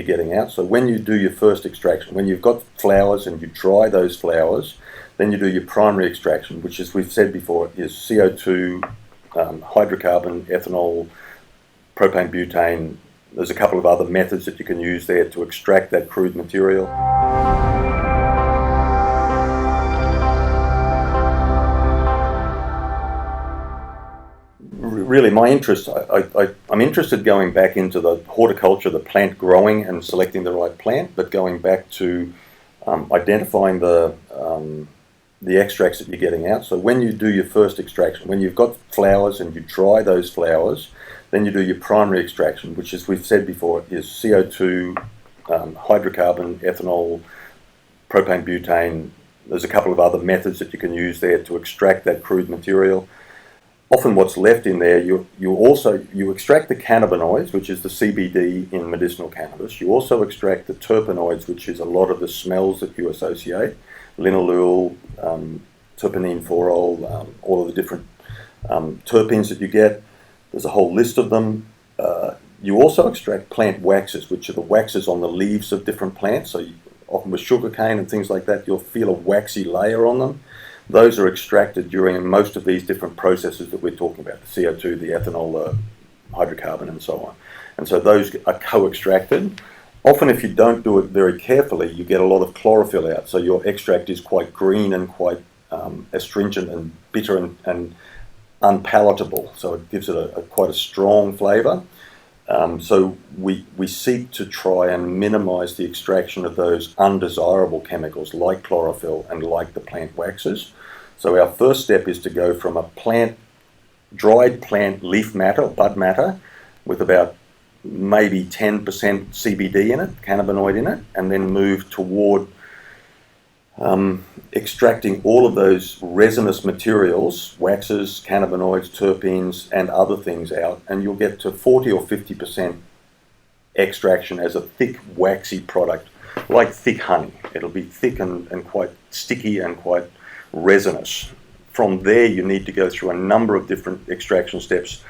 you're getting out. So when you do your first extraction, when you've got flowers and you dry those flowers, then you do your primary extraction, which, as we've said before, is CO2, hydrocarbon, ethanol, propane, butane. There's a couple of other methods that you can use there to extract that crude material. Really, my interest, I'm interested going back into the horticulture, the plant growing and selecting the right plant, but going back to identifying the extracts that you're getting out. So when you do your first extraction, when you've got flowers and you dry those flowers, then you do your primary extraction, which, as we've said before, is CO2, hydrocarbon, ethanol, propane, butane. There's a couple of other methods that you can use there to extract that crude material. Often what's left in there, you extract the cannabinoids, which is the CBD in medicinal cannabis. You also extract the terpenoids, which is a lot of the smells that you associate, linalool, terpenine phorol, all of the different terpenes that you get. There's a whole list of them. You also extract plant waxes, which are the waxes on the leaves of different plants. So often with sugarcane and things like that, you'll feel a waxy layer on them. Those are extracted during most of these different processes that we're talking about, the CO2, the ethanol, the hydrocarbon, and so on. And so those are co-extracted. Often if you don't do it very carefully, you get a lot of chlorophyll out. So your extract is quite green and quite astringent and bitter and unpalatable. So it gives it quite a strong flavour. So we seek to try and minimise the extraction of those undesirable chemicals like chlorophyll and like the plant waxes. So our first step is to go from a dried plant leaf matter, or bud matter, with about maybe 10% CBD in it, cannabinoid in it, and then move toward extracting all of those resinous materials, waxes, cannabinoids, terpenes, and other things out, and you'll get to 40 or 50% extraction as a thick, waxy product, like thick honey. It'll be thick and quite sticky and quite resinous. From there, you need to go through a number of different extraction steps.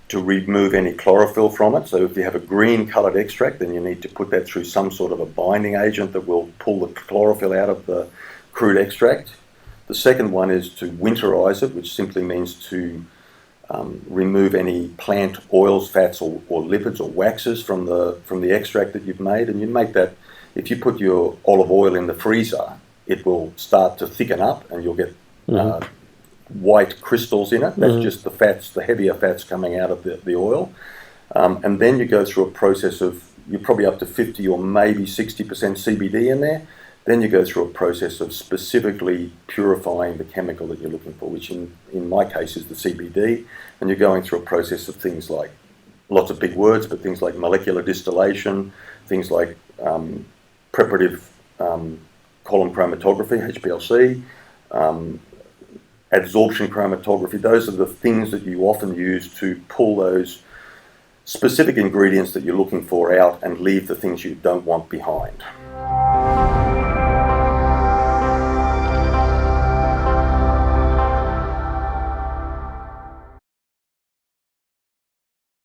To remove any chlorophyll from it. So if you have a green coloured extract, then you need to put that through some sort of a binding agent that will pull the chlorophyll out of the crude extract. The second one is to winterize it, which simply means to remove any plant oils, fats, or lipids or waxes from the extract that you've made. And you make that, if you put your olive oil in the freezer, it will start to thicken up and you'll get white crystals in it. That's just the fats, the heavier fats coming out of the oil. And then you go through a process of, you're probably up to 50 or maybe 60% CBD in there. Then you go through a process of specifically purifying the chemical that you're looking for, which in my case is the CBD. And you're going through a process of things like, lots of big words, but things like molecular distillation, things like preparative column chromatography, HPLC, adsorption chromatography. Those are the things that you often use to pull those specific ingredients that you're looking for out and leave the things you don't want behind.